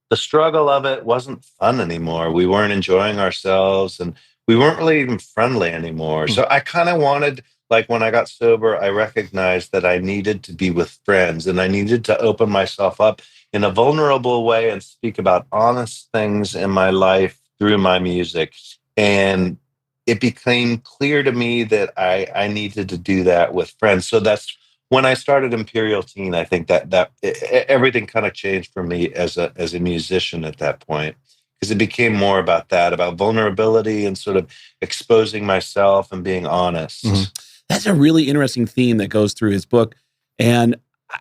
the struggle of it wasn't fun anymore. We weren't enjoying ourselves, and we weren't really even friendly anymore. Hmm. So I kind of wanted, like when I got sober, I recognized that I needed to be with friends, and I needed to open myself up in a vulnerable way and speak about honest things in my life through my music. And it became clear to me that I needed to do that with friends. So that's when I started Imperial Teen. I think everything kind of changed for me as a musician at that point, because it became more about that, about vulnerability and sort of exposing myself and being honest. Mhm. That's a really interesting theme that goes through his book. And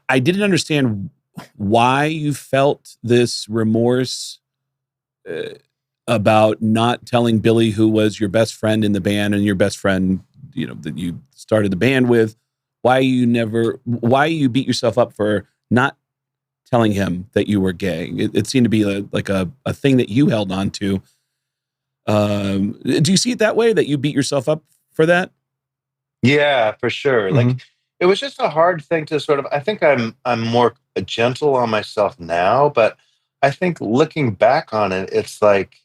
I didn't understand why you felt this remorse about not telling Billy, who was your best friend in the band and your best friend, you know, that you started the band with. Why you beat yourself up for not telling him that you were gay? It seemed to be like a thing that you held on to. Do you see it that way, that you beat yourself up for that? Yeah, for sure. Mhm. Like it was just a hard thing to sort of, I think I'm more gentle on myself now, but I think looking back on it, it's like,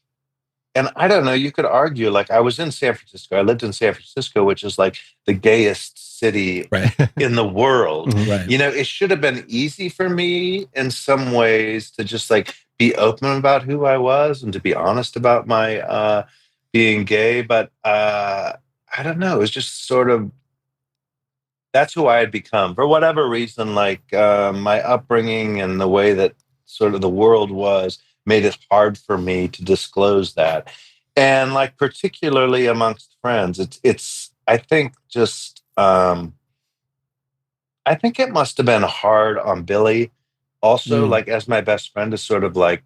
and I don't know, you could argue, like I was in San Francisco. I lived in San Francisco, which is like the gayest city Right. in the world. Mhm. Right. You know, it should have been easy for me in some ways to just like be open about who I was and to be honest about my being gay, but I don't know, it was just sort of, that's who I had become for whatever reason. Like my upbringing and the way that sort of the world was made it hard for me to disclose that, and like particularly amongst friends, it's I think just I think it must have been hard on Billy also, Mm. like as my best friend, is sort of like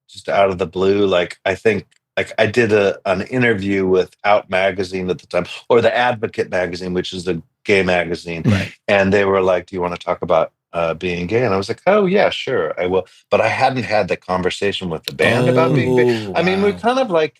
just out of the blue. Like I think, like I did an interview with Out magazine at the time, or the Advocate magazine, which is the gay magazine, Right. and they were like, "Do you want to talk about being gay?" And I was like, "Oh yeah, sure, I will." But I hadn't had the conversation with the band about being gay. Oh, I mean, we wow. kind of like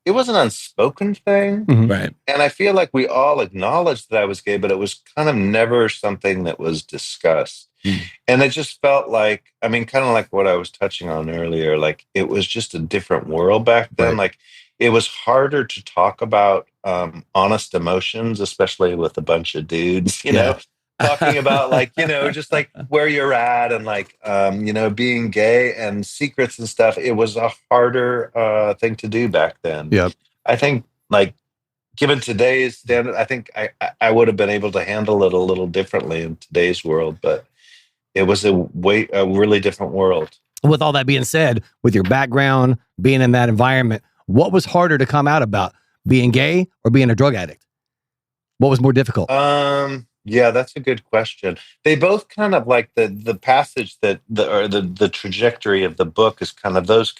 it was an unspoken thing, Mhm. Right. and I feel like we all acknowledged that I was gay, but it was kind of never something that was discussed. Mm. And it just felt like, I mean, kind of like what I was touching on earlier, like it was just a different world back then. Right. Like it was harder to talk about honest emotions, especially with a bunch of dudes, you Yeah. know, talking about like, you know, just like where you're at and like, you know, being gay and secrets and stuff. It was a harder thing to do back then. Yep. I think like, given today's standard, I think I would have been able to handle it a little differently in today's world, but it was a really different world. With all that being said, with your background, being in that environment, what was harder to come out about, being gay or being a drug addict? What was more difficult? Yeah, that's a good question. They both kind of like the passage that the trajectory of the book is kind of those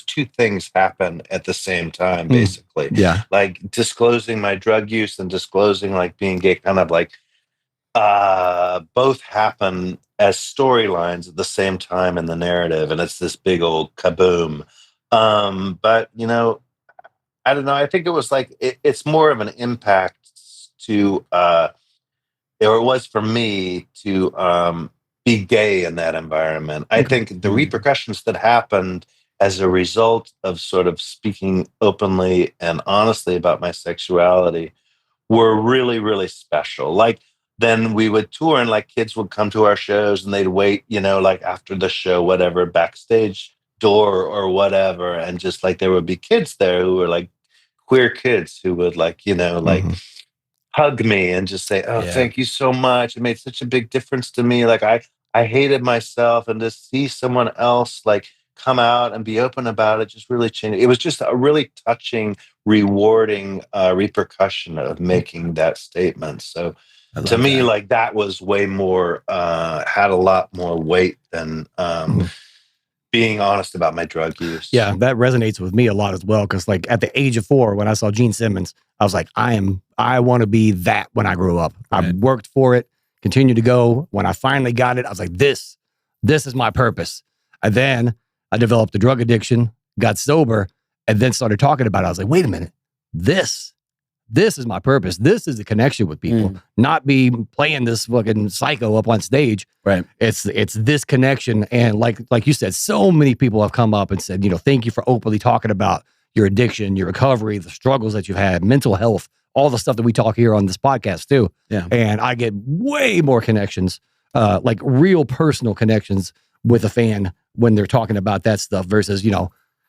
two things happen at the same time, basically. Yeah. Like disclosing my drug use and disclosing like being gay, kind of like both happen as storylines at the same time in the narrative, and it's this big old kaboom. But you know, I don't know. I think it was like it's more of an impact to, or it was for me to be gay in that environment. I Okay. think the repercussions that happened as a result of sort of speaking openly and honestly about my sexuality were really, really special. Like then we would tour and like kids would come to our shows and they'd wait, you know, like after the show, whatever, backstage door or whatever. And just like there would be kids there who were like queer kids who would like, you know, like Mhm. hug me and just say, "Oh, Yeah. thank you so much. It made such a big difference to me." Like I hated myself, and to see someone else like come out and be open about it just really changed. It was just a really touching, rewarding repercussion of making that statement. So I to love me, that. like that was way more had a lot more weight than Mhm. being honest about my drug use. Yeah, that resonates with me a lot as well. Cause like at the age of 4, when I saw Gene Simmons, I was like, I want to be that when I grow up. I Right. worked for it, continued to go. When I finally got it, I was like, this is my purpose. And then I developed a drug addiction, got sober, and then started talking about it. I was like, wait a minute, this this is my purpose. This is the connection with people, not be playing this fucking psycho up on stage. Right. It's this connection. And like you said, so many people have come up and said, thank you for openly talking about your addiction, your recovery, the struggles that you've had, mental health, all the stuff that we talk here on this podcast too. Yeah. And I get way more connections, like real personal connections with a fan when they're talking about that stuff versus,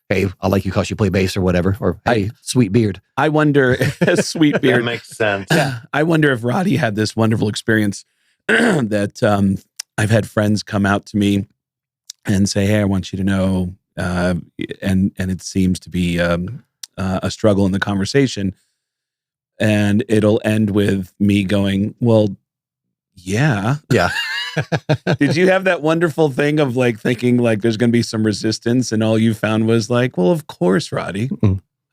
hey, I like you because you play bass or whatever, or hey, sweet beard. I wonder, sweet beard. That makes sense. Yeah. I wonder if Roddy had this wonderful experience that I've had friends come out to me and say, hey, I want you to know, and it seems to be a struggle in the conversation. And it'll end with me going, well, yeah. Yeah. Did you have that wonderful thing of like thinking like there's going to be some resistance and all you found was like, well, of course, Roddy,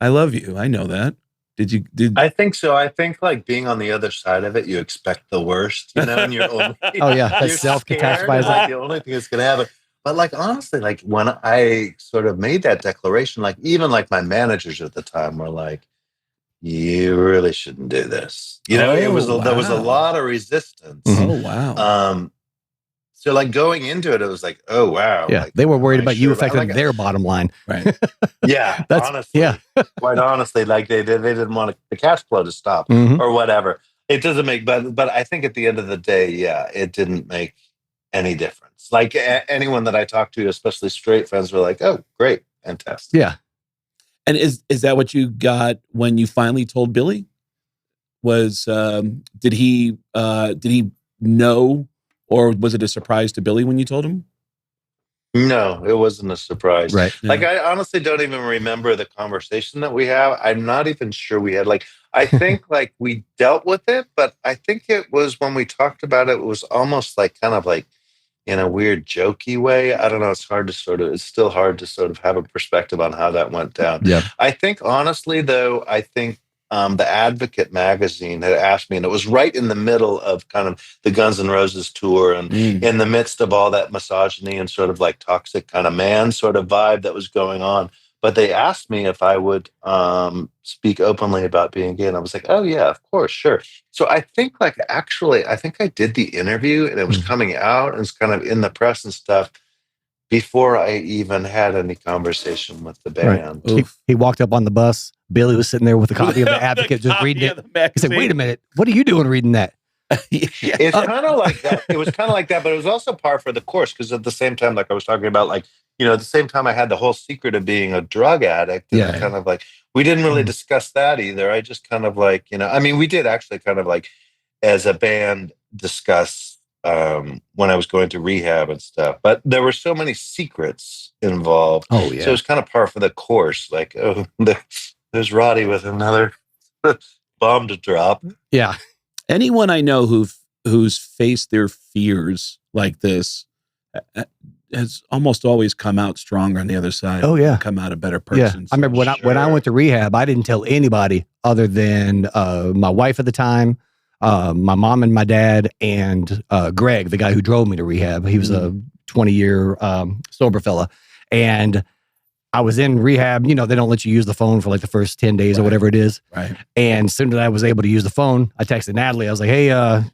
I love you. I know that. Did I think so. I think like being on the other side of it, you expect the worst, and you're only oh yeah, that's self-catastrophizing. Like the only thing that's going to happen. But like honestly, like when I sort of made that declaration, like even like my managers at the time were like, you really shouldn't do this. There was a lot of resistance. Oh wow. So like going into it, it was like, oh wow. Yeah, like, they were worried about you affecting their bottom line. Right. Yeah. Honestly. Yeah. Quite honestly, like they didn't want the cash flow to stop or whatever. It doesn't make, but I think at the end of the day, yeah, it didn't make any difference. Like anyone that I talked to, especially straight friends, were like, oh, great, fantastic. Yeah. And is that what you got when you finally told Billy? Was did he know, or was it a surprise to Billy when you told him? No, it wasn't a surprise. Right. Yeah. Like I honestly don't even remember the conversation that we have. I'm not even sure we had I think like we dealt with it, but I think it was when we talked about it, it was almost like kind of like in a weird jokey way. I don't know. It's still hard to sort of have a perspective on how that went down. Yeah. I think honestly though, the Advocate magazine had asked me, and it was right in the middle of kind of the Guns N' Roses tour and in the midst of all that misogyny and sort of like toxic kind of man sort of vibe that was going on. But they asked me if I would speak openly about being gay. And I was like, oh yeah, of course, sure. So I think I did the interview and it was coming out and it's kind of in the press and stuff before I even had any conversation with the band. Right. He walked up on the bus. Billy was sitting there with a copy of the Advocate, just reading it. He said, wait a minute, what are you doing reading that? It's kind of like that. It was kind of like that, but it was also par for the course because at the same time, like I was talking about, like, at the same time I had the whole secret of being a drug addict. And kind of like, we didn't really discuss that either. I just kind of like, we did actually kind of like as a band discuss when I was going to rehab and stuff, but there were so many secrets involved. Oh yeah. So it was kind of par for the course. Like, oh, there's Roddy with another bomb to drop. Yeah. Anyone I know who's faced their fears like this has almost always come out stronger on the other side. Oh yeah, come out a better person. Yeah. I remember when I went to rehab, I didn't tell anybody other than my wife at the time, my mom and my dad, and Greg, the guy who drove me to rehab. He was a 20-year sober fella, and I was in rehab. They don't let you use the phone for like the first 10 days or whatever it is. Right. And as soon as I was able to use the phone, I texted Natalie. I was like, hey, I've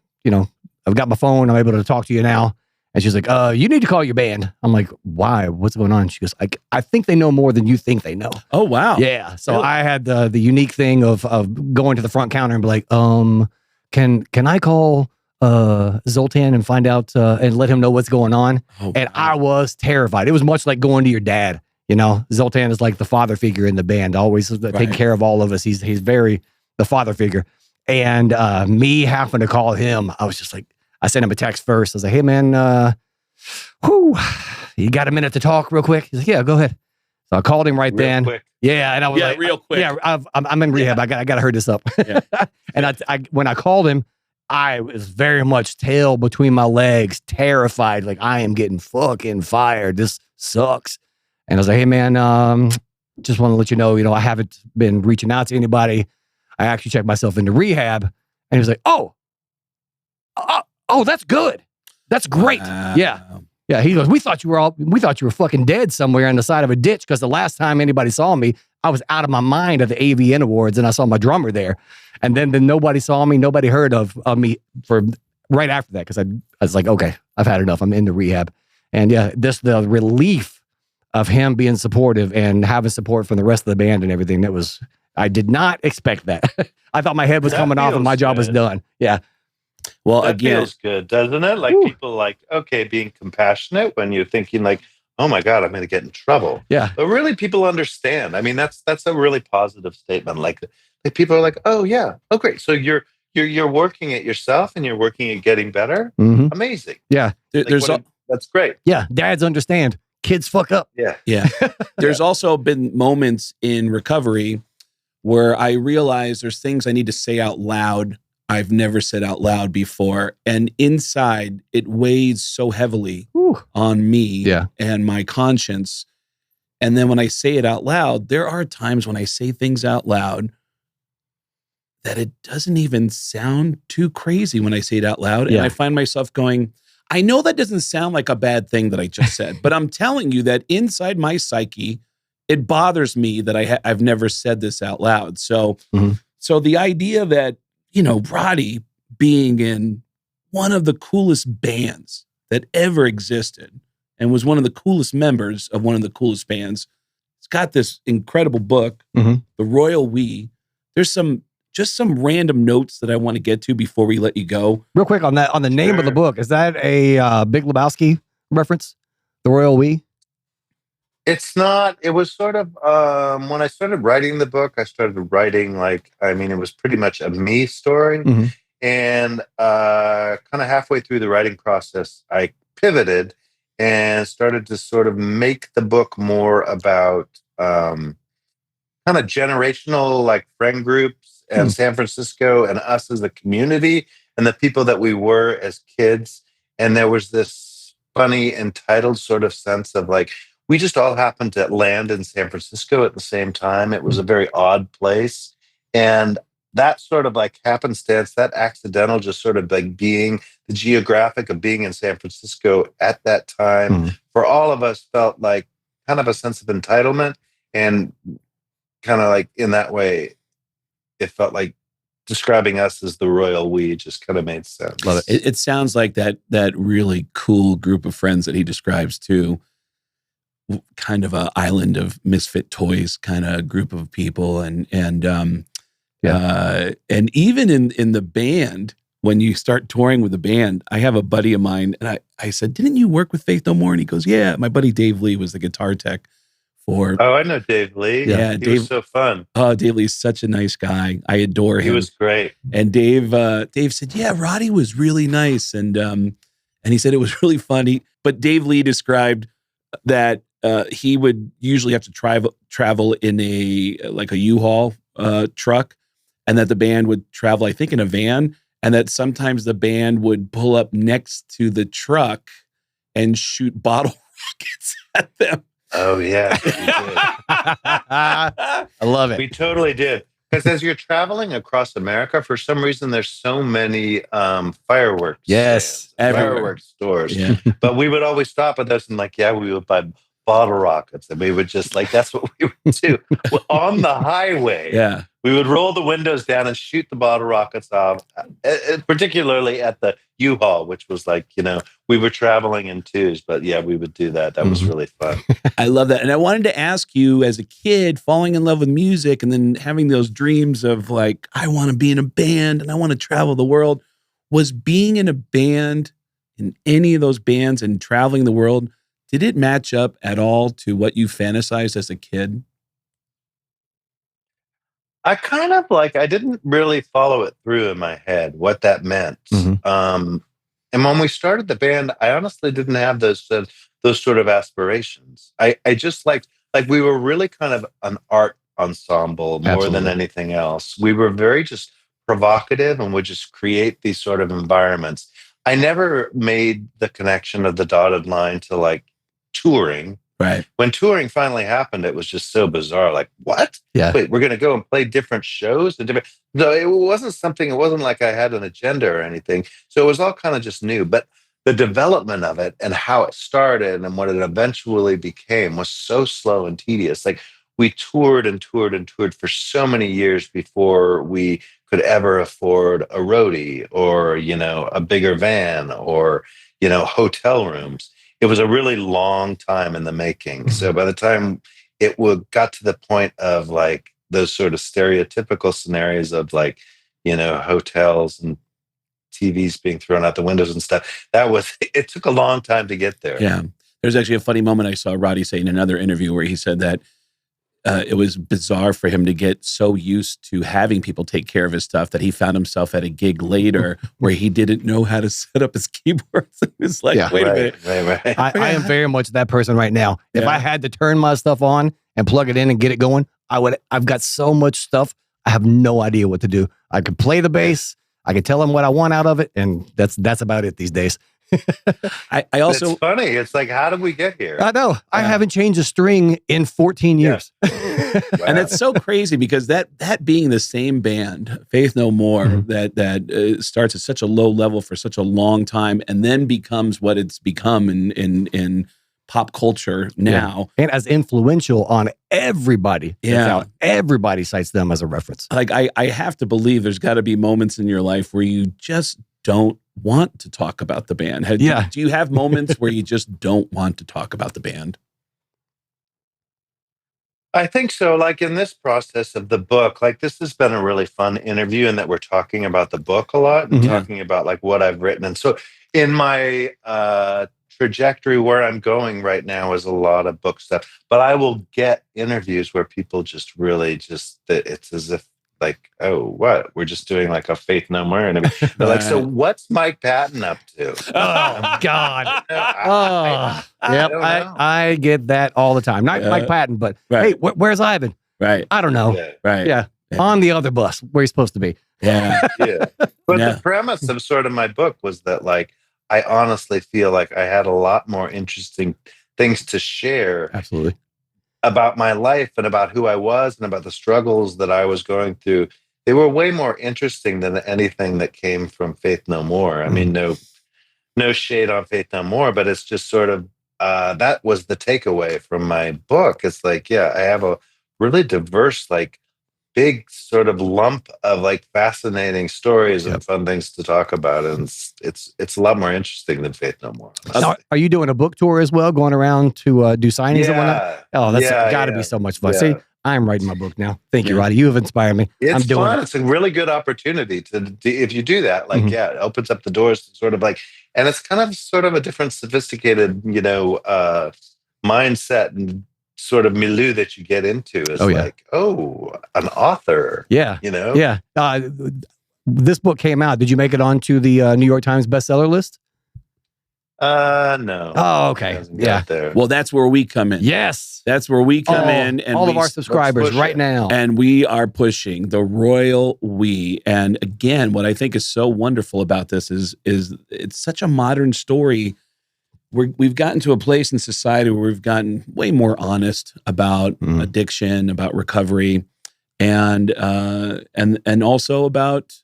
got my phone. I'm able to talk to you now. And she's like, you need to call your band. I'm like, why? What's going on? She goes, I think they know more than you think they know. Oh, wow. Yeah. So really? I had the unique thing of going to the front counter and be like, can I call Zoltan and find out and let him know what's going on? Oh, and wow. I was terrified. It was much like going to your dad. Zoltan is like the father figure in the band, always taking care of all of us. He's very the father figure. And me having to call him, I was just like, I sent him a text first. I was like, hey man, you got a minute to talk real quick? He's like, yeah, go ahead. So I called him right then. Quick. Yeah. And I was like, real quick. Yeah, I'm in rehab. I got to hurry this up. Yeah. And I when I called him, I was very much tail between my legs, terrified. Like, I am getting fucking fired. This sucks. And I was like, hey man, just want to let you know, I haven't been reaching out to anybody. I actually checked myself into rehab. And he was like, oh, that's good. That's great. Wow. Yeah. Yeah. He goes, we thought you were fucking dead somewhere on the side of a ditch because the last time anybody saw me, I was out of my mind at the AVN Awards, and I saw my drummer there. And then nobody saw me, nobody heard of me for right after that, because I was like, okay, I've had enough. I'm into Rehab. And yeah, the relief of him being supportive and having support from the rest of the band and everything, I did not expect that. I thought my head was coming off and my job was done. Yeah. Well, that again, feels good, doesn't it? Like people like, okay, being compassionate when you're thinking like, oh my God, I'm going to get in trouble. Yeah. But really people understand. I mean, that's a really positive statement. Like people are like, oh yeah. Oh, great. So you're working at yourself and you're working at getting better. Mm-hmm. Amazing. Yeah. That's great. Yeah. Dads understand. Kids fuck up. Yeah. Yeah. There's also been moments in recovery where I realize there's things I need to say out loud I've never said out loud before. And inside, it weighs so heavily on me and my conscience. And then when I say it out loud, there are times when I say things out loud that it doesn't even sound too crazy when I say it out loud. And I find myself going, I know that doesn't sound like a bad thing that I just said, but I'm telling you that inside my psyche, it bothers me that I've never said this out loud. So, so the idea that, you know, Roddy being in one of the coolest bands that ever existed and was one of the coolest members of one of the coolest bands, it's got this incredible book, The Royal We. There's just some random notes that I want to get to before we let you go. Real quick on that, on the name of the book, is that a Big Lebowski reference? The Royal We? It's not. It was sort of when I started writing the book, I started writing it was pretty much a me story. And kind of halfway through the writing process, I pivoted and started to sort of make the book more about kind of generational, like friend groups and San Francisco and us as a community and the people that we were as kids. And there was this funny entitled sort of sense of like, we just all happened to land in San Francisco at the same time. It was a very odd place. And that sort of like happenstance, that accidental, just sort of like being the geographic of being in San Francisco at that time, for all of us felt like kind of a sense of entitlement. And kind of like in that way, it felt like describing us as the royal we just kind of made sense. Love it. It sounds like that really cool group of friends that he describes too. Kind of an island of misfit toys kind of group of people. And even in the band, when you start touring with the band, I have a buddy of mine and I said, didn't you work with Faith No More? And he goes, yeah, my buddy Dave Lee was the guitar tech for. Oh, I know Dave Lee. Yeah. He was so fun. Oh, Dave Lee's such a nice guy. I adore him. He was great. And Dave said, yeah, Roddy was really nice. And he said it was really funny, but Dave Lee described that he would usually have to travel in a U-Haul truck, and that the band would travel, I think, in a van, and that sometimes the band would pull up next to the truck and shoot bottle rockets at them. Oh, yeah. I love it. We totally did. Because as you're traveling across America, for some reason, there's so many fireworks. Yes. Fireworks stores. Yeah. But we would always stop at those and we would buy bottle rockets. And we would just that's what we would do. Well, on the highway, we would roll the windows down and shoot the bottle rockets off, particularly at the U-Haul, which was we were traveling in twos. But yeah, we would do that. That was really fun. I love that. And I wanted to ask you, as a kid, falling in love with music and then having those dreams of like, I want to be in a band and I want to travel the world. Was being in a band, in any of those bands and traveling the world, did it match up at all to what you fantasized as a kid? I kind of I didn't really follow it through in my head, what that meant. And when we started the band, I honestly didn't have those sort of aspirations. I just we were really kind of an art ensemble more than anything else. We were very just provocative and would just create these sort of environments. I never made the connection of the dotted line to touring. Right. When touring finally happened, it was just so bizarre. Like, what? Yeah. Wait, we're going to go and play different shows? No, it wasn't like I had an agenda or anything. So it was all kind of just new. But the development of it and how it started and what it eventually became was so slow and tedious. Like, we toured and toured and toured for so many years before we could ever afford a roadie or, a bigger van or, hotel rooms. It was a really long time in the making. So by the time got to the point of like those sort of stereotypical scenarios of like, hotels and TVs being thrown out the windows and stuff, it took a long time to get there. Yeah. There's actually a funny moment I saw Roddy say in another interview where he said that it was bizarre for him to get so used to having people take care of his stuff that he found himself at a gig later where he didn't know how to set up his keyboards. It was like, wait a minute. Right. I am very much that person right now. If I had to turn my stuff on and plug it in and get it going, I would. I've got so much stuff. I have no idea what to do. I could play the bass. I could tell him what I want out of it. And that's about it these days. I also, it's funny. It's like, how did we get here? I know. I haven't changed a string in 14 years. Wow. And it's so crazy because that being the same band, Faith No More, that starts at such a low level for such a long time and then becomes what it's become in pop culture now. And as influential on everybody. Everybody cites them as a reference. Like I have to believe there's got to be moments in your life where you just don't want to talk about the band. Do you have moments where you just don't want to talk about the band? I think so. Like in this process of the book, like this has been a really fun interview in that we're talking about the book a lot and talking about like what I've written. And so in my trajectory where I'm going right now is a lot of book stuff, but I will get interviews where people just really it's as if like, oh, what? We're just doing like a Faith No More interview. They're like, so what's Mike Patton up to? Oh, God. I get that all the time. Not Mike Patton, but hey, where's Ivan? Right. I don't know. Yeah. On the other bus where he's supposed to be. Yeah. But the premise of sort of my book was that like, I honestly feel like I had a lot more interesting things to share. Absolutely. About my life and about who I was and about the struggles that I was going through. They were way more interesting than anything that came from Faith No More. I mean, no shade on Faith No More, but it's just sort of, that was the takeaway from my book. It's like, I have a really diverse, like big sort of lump of like fascinating stories and fun things to talk about. And it's a lot more interesting than Faith No More. Now, are you doing a book tour as well, going around to do signings and whatnot? Oh, that's got to be so much fun. See, I'm writing my book now. Thank you, Roddy. You have inspired me. It's fun. It's a really good opportunity to if you do that. Like, it opens up the doors to sort of like, and it's kind of sort of a different sophisticated, mindset and sort of milieu that you get into is an author. Yeah. This book came out. Did you make it onto the New York Times bestseller list? No. Oh, okay. Yeah. There. Well, that's where we come in. Yes. That's where we come in. And all of our subscribers right now. And we are pushing the royal we. And again, what I think is so wonderful about this is it's such a modern story. We've gotten to a place in society where we've gotten way more honest about addiction, about recovery, and also about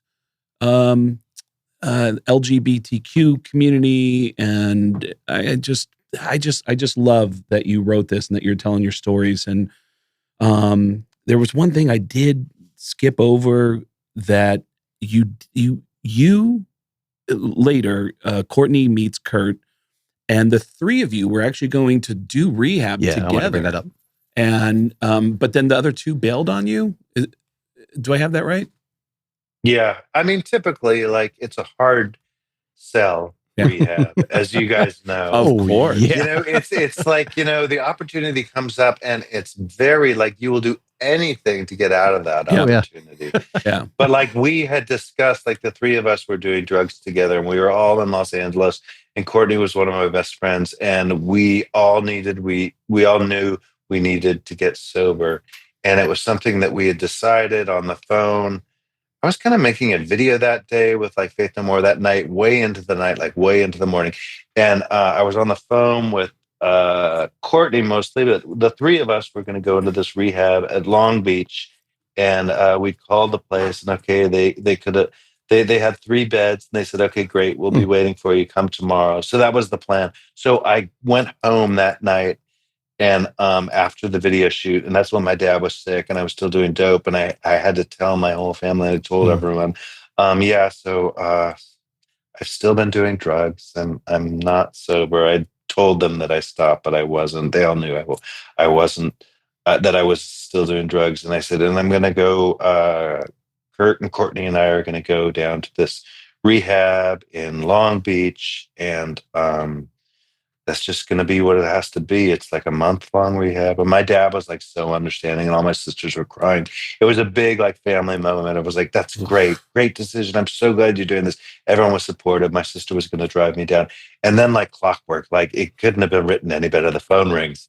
LGBTQ community. And I just love that you wrote this and that you're telling your stories. And there was one thing I did skip over that you later, Courtney meets Kurt. And the three of you were actually going to do rehab together. I want to bring that up. And but then the other two bailed on you. Do I have that right? Yeah, I mean, typically, like it's a hard sell rehab, as you guys know. Of course, it's like the opportunity comes up, and it's very like you will do anything to get out of that opportunity. Yeah. But like we had discussed, like the three of us were doing drugs together, and we were all in Los Angeles. And Courtney was one of my best friends, and we all knew we needed to get sober. And it was something that we had decided on the phone. I was kind of making a video that day with like Faith No More that night, way into the night, like way into the morning. And I was on the phone with Courtney mostly, but the three of us were going to go into this rehab at Long Beach. And we called the place, and they had 3 beds, and they said, okay, great. We'll be waiting for you. Come tomorrow. So that was the plan. So I went home that night And after the video shoot, and that's when my dad was sick and I was still doing dope, and I had to tell my whole family, I told everyone. So I've still been doing drugs and I'm not sober. I told them that I stopped, but I wasn't. They all knew I wasn't, that I was still doing drugs. And I said, and I'm going to go, Kurt and Courtney and I are going to go down to this rehab in Long Beach. And that's just going to be what it has to be. It's like a month-long rehab. And my dad was like so understanding, and all my sisters were crying. It was a big like family moment. It was like, that's great decision. I'm so glad you're doing this. Everyone was supportive. My sister was going to drive me down. And then like clockwork, like it couldn't have been written any better. The phone rings.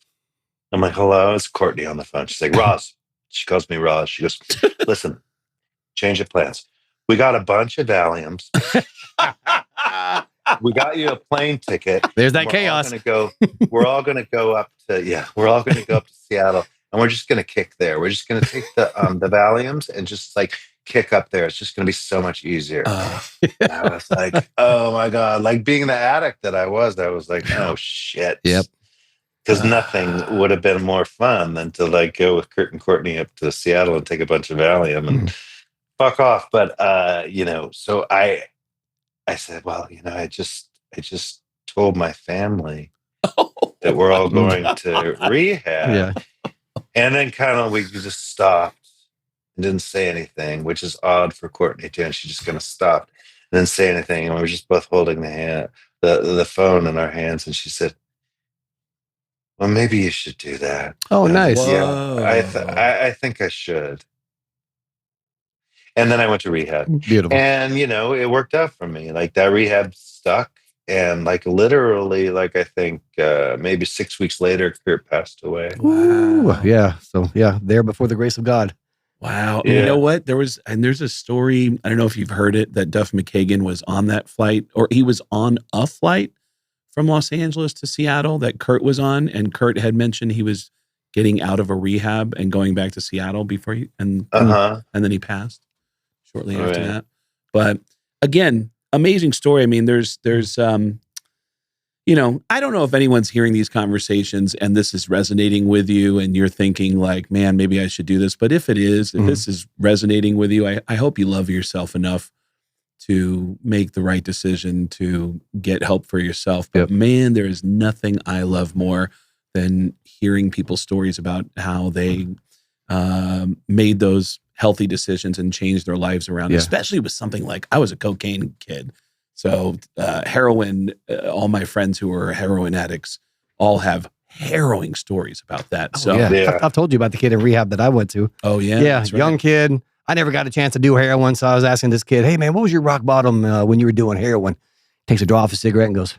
I'm like, hello, it's Courtney on the phone. She's like, Roz. She calls me Roz. She goes, listen, change of plans. We got a bunch of Valiums. We got you a plane ticket. There's that chaos. We're all going to go up to Seattle, and we're just going to kick there. We're just going to take the Valiums and just like kick up there. It's just going to be so much easier. And I was like, oh my God, like being the addict that I was like, oh shit. Yep. Because nothing would have been more fun than to like go with Kurt and Courtney up to Seattle and take a bunch of Valium and fuck off. But so I said, well, I just told my family that we're all going to rehab. Yeah. And then kind of we just stopped and didn't say anything, which is odd for Courtney too. And she just kind of stopped and didn't say anything. And we were just both holding the phone in our hands. And she said, well, maybe you should do that. Oh, nice. Yeah, I think I should. And then I went to rehab. Beautiful. And, it worked out for me. Like that rehab stuck. And like literally, like I think maybe 6 weeks later, Kurt passed away. Wow. Yeah. So there before the grace of God. Wow. Yeah. You know what? There's a story, I don't know if you've heard it, that Duff McKagan was on that flight, or he was on a flight from Los Angeles to Seattle that Kurt was on. And Kurt had mentioned he was getting out of a rehab and going back to Seattle before and then he passed shortly after that. But again, amazing story. I mean, there's I don't know if anyone's hearing these conversations and this is resonating with you and you're thinking like, man, maybe I should do this. But if this is resonating with you, I hope you love yourself enough to make the right decision to get help for yourself. But man, there is nothing I love more than hearing people's stories about how they made those healthy decisions and changed their lives around, especially with something like, I was a cocaine kid. So heroin, all my friends who are heroin addicts all have harrowing stories about that. I've told you about the kid in rehab that I went to. Oh yeah. Yeah. Young kid. I never got a chance to do heroin. So I was asking this kid, hey man, what was your rock bottom when you were doing heroin? Takes a draw off a cigarette and goes,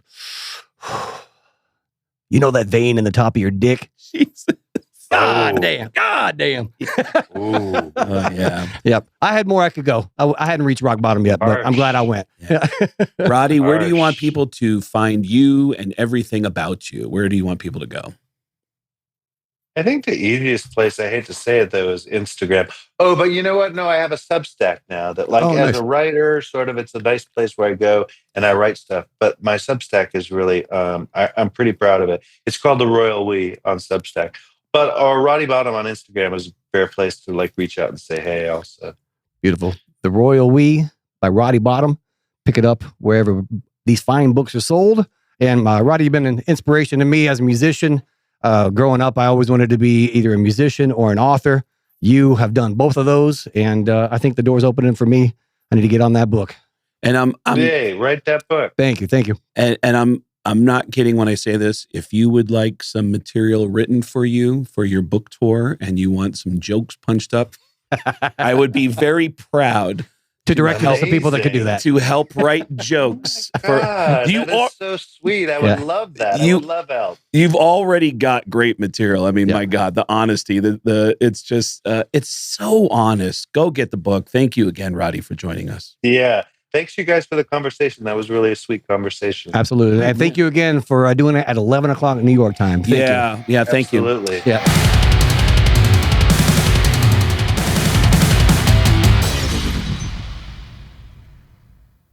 you know that vein in the top of your dick? Jesus. God damn. Ooh. Yeah. Yep. I had more I could go. I hadn't reached rock bottom yet, but I'm glad I went. Yeah. Roddy, where do you want people to find you and everything about you? Where do you want people to go? I think the easiest place, I hate to say it though, is Instagram. Oh, but you know what? No, I have a Substack now that as a writer, sort of, it's a nice place where I go and I write stuff. But my Substack is really, I'm pretty proud of it. It's called The Royal We on Substack. But or Roddy Bottum on Instagram is a fair place to like reach out and say, hey, also. Beautiful. The Royal We by Roddy Bottum. Pick it up wherever these fine books are sold. And Roddy, you've been an inspiration to me as a musician. Growing up, I always wanted to be either a musician or an author. You have done both of those. And I think the door's opening for me. I need to get on that book. And hey, write that book. Thank you. And I'm not kidding when I say this. If you would like some material written for you for your book tour and you want some jokes punched up, I would be very proud to direct you to some people that could do that. To help write jokes. That is so sweet. I would love that. I would love help. You've already got great material. I mean, my God, the honesty, it's just, it's so honest. Go get the book. Thank you again, Roddy, for joining us. Yeah. Thanks, you guys, for the conversation. That was really a sweet conversation. Absolutely. And thank you again for doing it at 11 o'clock New York time. Thank you. Yeah. Thank you. Absolutely. Yeah.